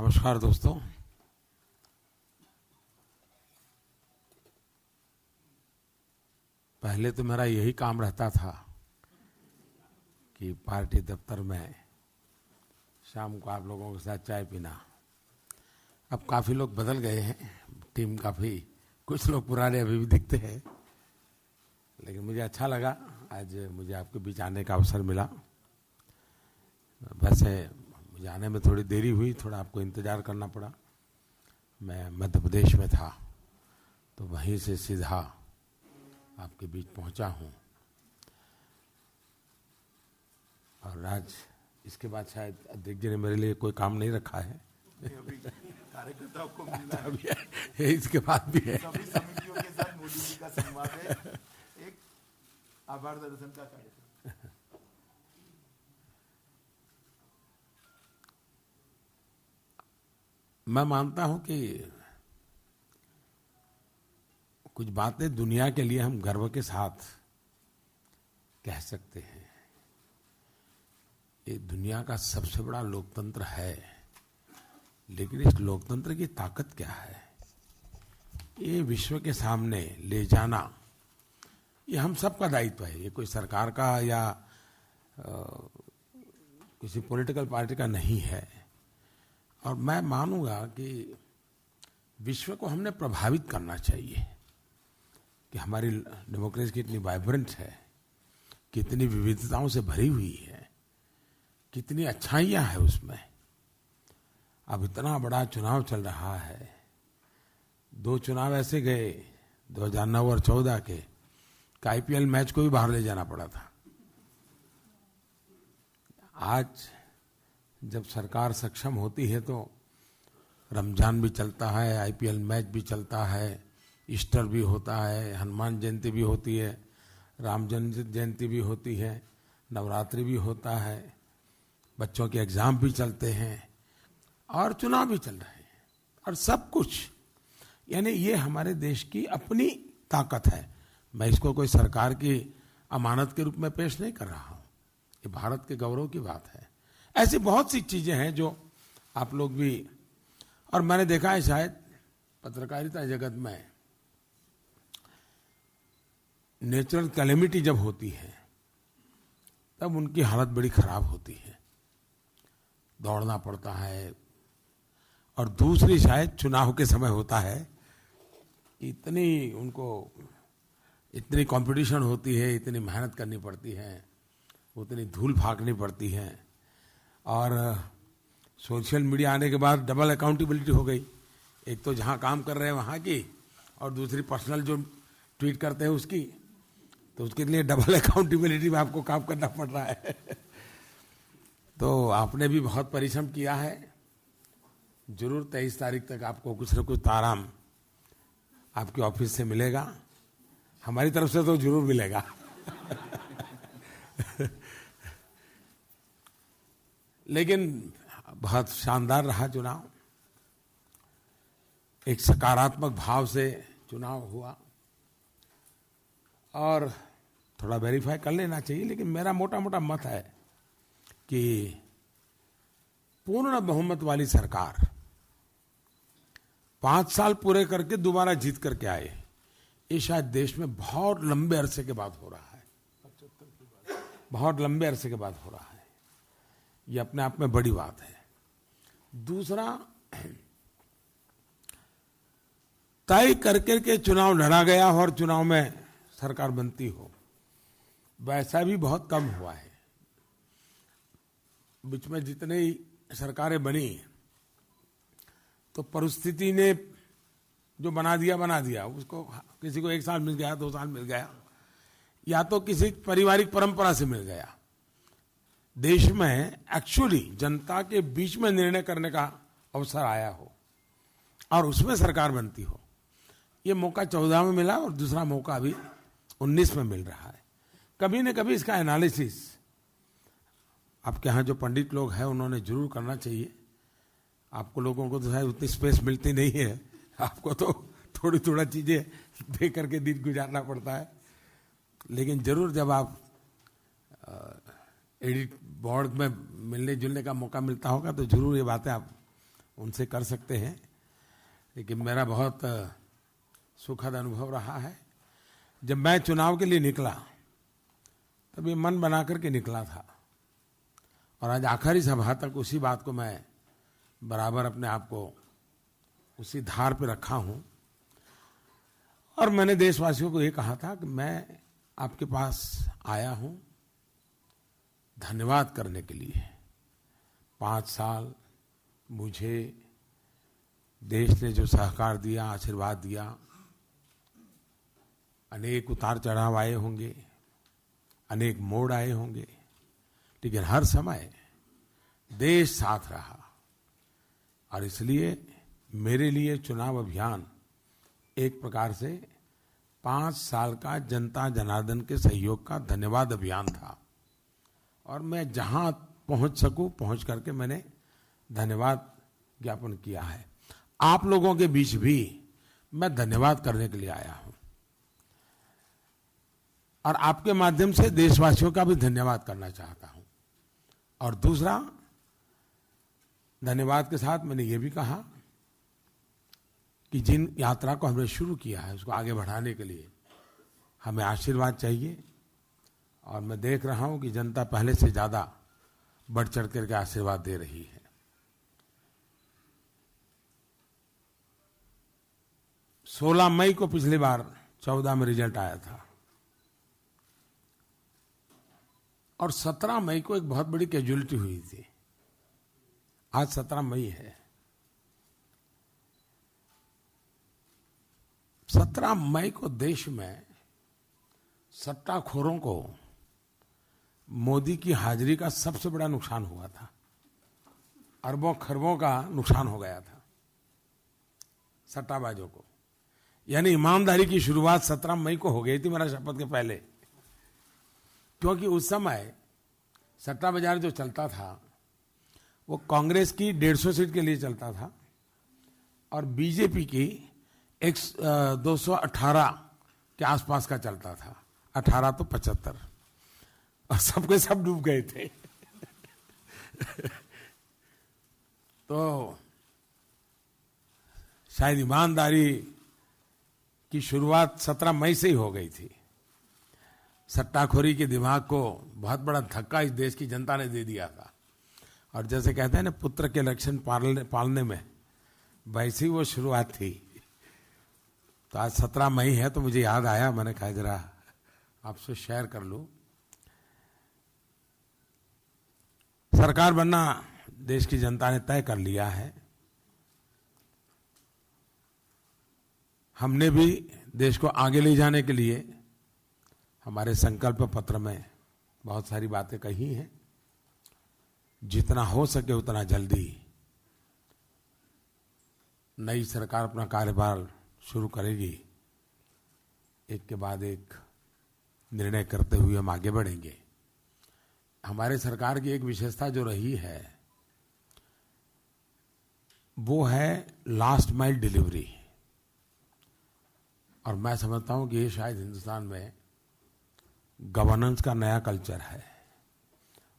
नमस्कार दोस्तों। पहले तो मेरा यही काम रहता था कि पार्टी दफ्तर में शाम को आप लोगों के साथ चाय पीना। अब काफ़ी लोग बदल गए हैं, टीम काफ़ी, कुछ लोग पुराने अभी भी दिखते हैं, लेकिन मुझे अच्छा लगा आज मुझे आपके बीच आने का अवसर मिला। वैसे मुझे आने में थोड़ी देरी हुई, थोड़ा आपको इंतज़ार करना पड़ा। मैं मध्य प्रदेश में था तो वहीं से सीधा आपके बीच पहुंचा हूं। और आज इसके बाद शायद अध्यक्ष जी ने मेरे लिए कोई काम नहीं रखा है। कार्यकर्ताओं को मिलना अभी है, इसके बाद भी है। सभी समितियों के साथ मोदी जी का संवाद है, एक आभार दर्शन का कार्यक्रम। मैं मानता हूं कि कुछ बातें दुनिया के लिए हम गर्व के साथ कह सकते हैं। ये दुनिया का सबसे बड़ा लोकतंत्र है, लेकिन इस लोकतंत्र की ताकत क्या है, ये विश्व के सामने ले जाना, ये हम सबका दायित्व है। ये कोई सरकार का या किसी पॉलिटिकल पार्टी का नहीं है। और मैं मानूंगा कि विश्व को हमने प्रभावित करना चाहिए कि हमारी डेमोक्रेसी कितनी वाइब्रेंट है, कितनी विविधताओं से भरी हुई है, कितनी अच्छाइयां हैं उसमें। अब इतना बड़ा चुनाव चल रहा है, 2 चुनाव ऐसे गए 2009 और 2014 के आईपीएल मैच को भी बाहर ले जाना पड़ा था। आज जब सरकार सक्षम होती है तो रमजान भी चलता है, आईपीएल मैच भी चलता है, ईस्टर भी होता है, हनुमान जयंती भी होती है, राम जयंती भी होती है, नवरात्रि भी होता है, बच्चों के एग्जाम भी चलते हैं और चुनाव भी चल रहे हैं। और सब कुछ यानी ये हमारे देश की अपनी ताकत है। मैं इसको कोई सरकार की अमानत के रूप में पेश नहीं कर रहा हूं, ये भारत के गौरव की बात है। ऐसी बहुत सी चीजें हैं जो आप लोग भी, और मैंने देखा है शायद पत्रकारिता जगत में नेचुरल कैलेमिटी जब होती है तब उनकी हालत बड़ी खराब होती है, दौड़ना पड़ता है। और दूसरी शायद चुनाव के समय होता है, इतनी कंपटीशन होती है, इतनी मेहनत करनी पड़ती है, उतनी धूल फाकनी पड़ती है। और सोशल मीडिया आने के बाद डबल अकाउंटेबिलिटी हो गई, एक तो जहां काम कर रहे हैं वहां की, और दूसरी पर्सनल जो ट्वीट करते हैं उसकी, तो उसके लिए डबल अकाउंटेबिलिटी में आपको काम करना पड़ रहा है। तो आपने भी बहुत परिश्रम किया है। जरूर 23 तारीख तक आपको कुछ न कुछ आराम आपके ऑफिस से मिलेगा, हमारी तरफ से तो जरूर मिलेगा। लेकिन बहुत शानदार रहा चुनाव, एक सकारात्मक भाव से चुनाव हुआ। और थोड़ा वेरीफाई कर लेना चाहिए, लेकिन मेरा मोटा मोटा मत है कि पूर्ण बहुमत वाली सरकार 5 साल पूरे करके दोबारा जीत करके आए, ये शायद देश में बहुत लंबे अरसे के बाद हो रहा है, बहुत लंबे अरसे के बाद हो रहा है। ये अपने आप में बड़ी बात है। दूसरा, तय करके के चुनाव लड़ा गया और चुनाव में सरकार बनती हो, वैसा भी बहुत कम हुआ है। बीच में जितने सरकारें बनी तो परिस्थिति ने जो बना दिया, उसको किसी को 1 साल मिल गया, 2 साल मिल गया, या तो किसी पारिवारिक परंपरा से मिल गया। देश में एक्चुअली जनता के बीच में निर्णय करने का अवसर आया हो और उसमें सरकार बनती हो, ये मौका 14 में मिला और दूसरा मौका अभी 19 में मिल रहा है। कभी न कभी इसका एनालिसिस आपके यहाँ जो पंडित लोग हैं उन्होंने जरूर करना चाहिए। आपको लोगों को तो शायद उतनी स्पेस मिलती नहीं है, आपको तो थोड़ा चीजें दे करके दिन गुजारना पड़ता है। लेकिन जरूर जब आप एडिट बोर्ड में मिलने जुलने का मौका मिलता होगा तो जरूर ये बातें आप उनसे कर सकते हैं, लेकिन मेरा बहुत सुखद अनुभव रहा है। जब मैं चुनाव के लिए निकला तब ये मन बना करके निकला था, और आज आखिरी सभा तक उसी बात को मैं बराबर अपने आप को उसी धार पे रखा हूं। और मैंने देशवासियों को ये कहा था कि मैं आपके पास आया हूं धन्यवाद करने के लिए। 5 साल मुझे देश ने जो सहकार दिया, आशीर्वाद दिया, अनेक उतार चढ़ाव आए होंगे, अनेक मोड़ आए होंगे, लेकिन हर समय देश साथ रहा। और इसलिए मेरे लिए चुनाव अभियान एक प्रकार से 5 साल का जनता जनार्दन के सहयोग का धन्यवाद अभियान था। और मैं जहां पहुंच सकूं पहुंच करके मैंने धन्यवाद ज्ञापन किया है। आप लोगों के बीच भी मैं धन्यवाद करने के लिए आया हूं, और आपके माध्यम से देशवासियों का भी धन्यवाद करना चाहता हूं। और दूसरा, धन्यवाद के साथ मैंने ये भी कहा कि जिन यात्रा को हमने शुरू किया है उसको आगे बढ़ाने के लिए हमें आशीर्वाद चाहिए। और मैं देख रहा हूं कि जनता पहले से ज्यादा बढ़ चढ़ करके आशीर्वाद दे रही है। 16 मई को पिछली बार 14 में रिजल्ट आया था, और 17 मई को एक बहुत बड़ी कैजुअलिटी हुई थी। आज 17 मई है। 17 मई को देश में सट्टाखोरों को मोदी की हाजिरी का सबसे बड़ा नुकसान हुआ था। अरबों खरबों का नुकसान हो गया था सट्टाबाजों को। यानी ईमानदारी की शुरुआत 17 मई को हो गई थी, मेरा शपथ के पहले। क्योंकि उस समय सट्टा बाजार जो चलता था वो कांग्रेस की 150 सीट के लिए चलता था, और बीजेपी की 218 के आसपास का चलता था। 18 तो 75, और सबके सब डूब गए थे। तो शायद ईमानदारी की शुरुआत 17 मई से ही हो गई थी। सट्टाखोरी के दिमाग को बहुत बड़ा धक्का इस देश की जनता ने दे दिया था। और जैसे कहते हैं ना, पुत्र के लक्षण पालने में, वैसी वो शुरुआत थी। तो आज 17 मई है तो मुझे याद आया, मैंने कहा जरा आपसे शेयर कर लूं। सरकार बनना देश की जनता ने तय कर लिया है। हमने भी देश को आगे ले जाने के लिए हमारे संकल्प पत्र में बहुत सारी बातें कही हैं। जितना हो सके उतना जल्दी नई सरकार अपना कार्यभार शुरू करेगी। एक के बाद एक निर्णय करते हुए हम आगे बढ़ेंगे। हमारे सरकार की एक विशेषता जो रही है वो है लास्ट माइल डिलीवरी। और मैं समझता हूं कि ये शायद हिंदुस्तान में गवर्नेंस का नया कल्चर है।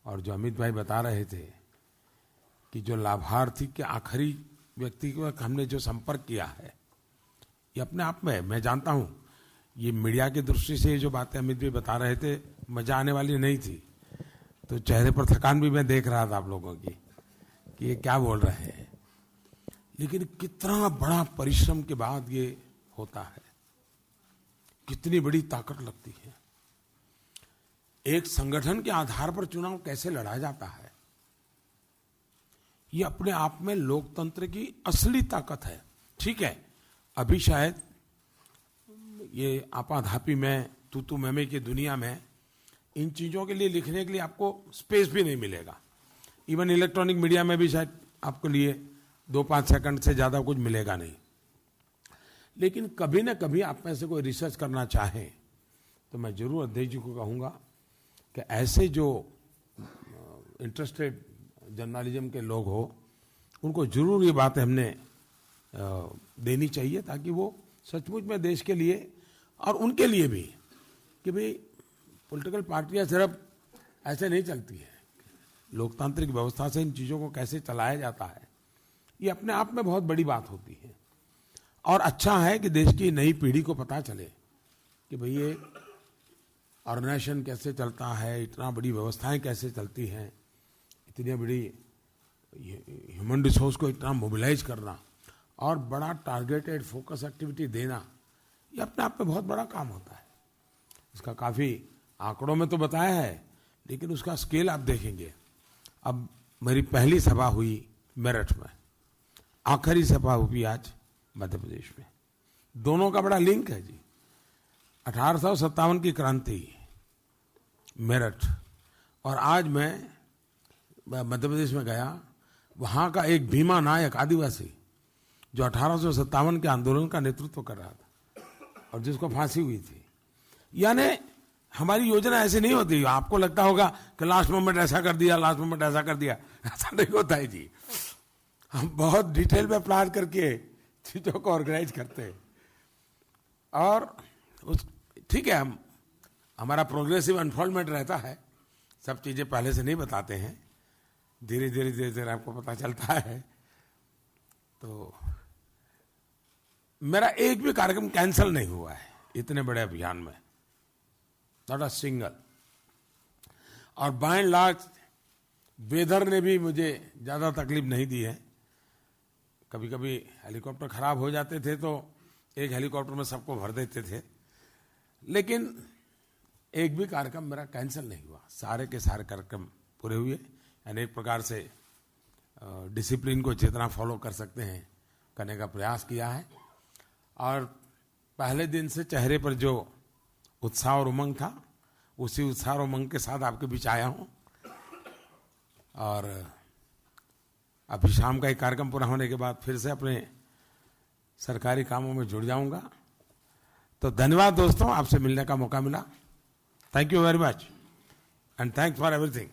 और जो अमित भाई बता रहे थे कि जो लाभार्थी के आखिरी व्यक्ति को हमने जो संपर्क किया है, ये अपने आप में, मैं जानता हूं ये मीडिया की दृष्टि से जो बातें अमित भाई बता रहे थे मजा आने वाली नहीं थी। तो चेहरे पर थकान भी मैं देख रहा था आप लोगों की कि ये क्या बोल रहे हैं, लेकिन कितना बड़ा परिश्रम के बाद ये होता है, कितनी बड़ी ताकत लगती है। एक संगठन के आधार पर चुनाव कैसे लड़ा जाता है, ये अपने आप में लोकतंत्र की असली ताकत है। ठीक है, अभी शायद ये आपाधापी में, तू मैमे की दुनिया में इन चीजों के लिए लिखने के लिए आपको स्पेस भी नहीं मिलेगा। इवन इलेक्ट्रॉनिक मीडिया में भी शायद आपके लिए 2-5 सेकंड से ज्यादा कुछ मिलेगा नहीं। लेकिन कभी न कभी आप में से कोई रिसर्च करना चाहे तो मैं जरूर अध्यक्ष जी को कहूंगा कि ऐसे जो इंटरेस्टेड जर्नलिज्म के लोग हो उनको जरूर ये बातें हमने देनी चाहिए, ताकि वो सचमुच में देश के लिए और उनके लिए भी कि भाई पॉलिटिकल पार्टियां सिर्फ ऐसे नहीं चलती है। लोकतांत्रिक व्यवस्था से इन चीजों को कैसे चलाया जाता है ये अपने आप में बहुत बड़ी बात होती है। और अच्छा है कि देश की नई पीढ़ी को पता चले कि भाई ये ऑर्गेनाइजेशन कैसे चलता है, इतना बड़ी व्यवस्थाएं कैसे चलती हैं, इतनी बड़ी ह्यूमन रिसोर्स को इतना मोबिलाइज करना और बड़ा टारगेटेड फोकस एक्टिविटी देना, ये अपने आप में बहुत बड़ा काम होता है। इसका काफ़ी आंकड़ों में तो बताया है, लेकिन उसका स्केल आप देखेंगे। अब मेरी पहली सभा हुई मेरठ में, आखिरी सभा हुई आज मध्य प्रदेश में। दोनों का बड़ा लिंक है जी। 1857 की क्रांति मेरठ, और आज मैं मध्य प्रदेश में गया, वहाँ का एक भीमा नायक आदिवासी जो 1857 के आंदोलन का नेतृत्व कर रहा था और जिसको फांसी हुई थी। यानी हमारी योजना ऐसे नहीं होती। आपको लगता होगा कि लास्ट मोमेंट ऐसा कर दिया, लास्ट मोमेंट ऐसा कर दिया, ऐसा नहीं होता है जी। हम बहुत डिटेल में प्लान करके चीजों को ऑर्गेनाइज करते हैं। और ठीक है, हमारा प्रोग्रेसिव अनफोल्डमेंट रहता है, सब चीजें पहले से नहीं बताते हैं, धीरे धीरे आपको पता चलता है। तो मेरा एक भी कार्यक्रम कैंसिल नहीं हुआ है इतने बड़े अभियान में, नॉट अ सिंगल। और बाय एंड लार्ज वेदर ने भी मुझे ज्यादा तकलीफ नहीं दी है। कभी कभी हेलीकॉप्टर खराब हो जाते थे तो एक हेलीकॉप्टर में सबको भर देते थे, लेकिन एक भी कार्यक्रम मेरा कैंसिल नहीं हुआ। सारे के सारे कार्यक्रम पूरे हुए। यानी एक प्रकार से डिसिप्लिन को जितना फॉलो कर सकते हैं करने का प्रयास किया है। और पहले दिन से चेहरे पर जो उत्साह और उमंग था, उसी उत्साह और उमंग के साथ आपके बीच आया हूं। और अभी शाम का एक कार्यक्रम पूरा होने के बाद फिर से अपने सरकारी कामों में जुड़ जाऊंगा। तो धन्यवाद दोस्तों, आपसे मिलने का मौका मिला। Thank you very much and thanks for everything.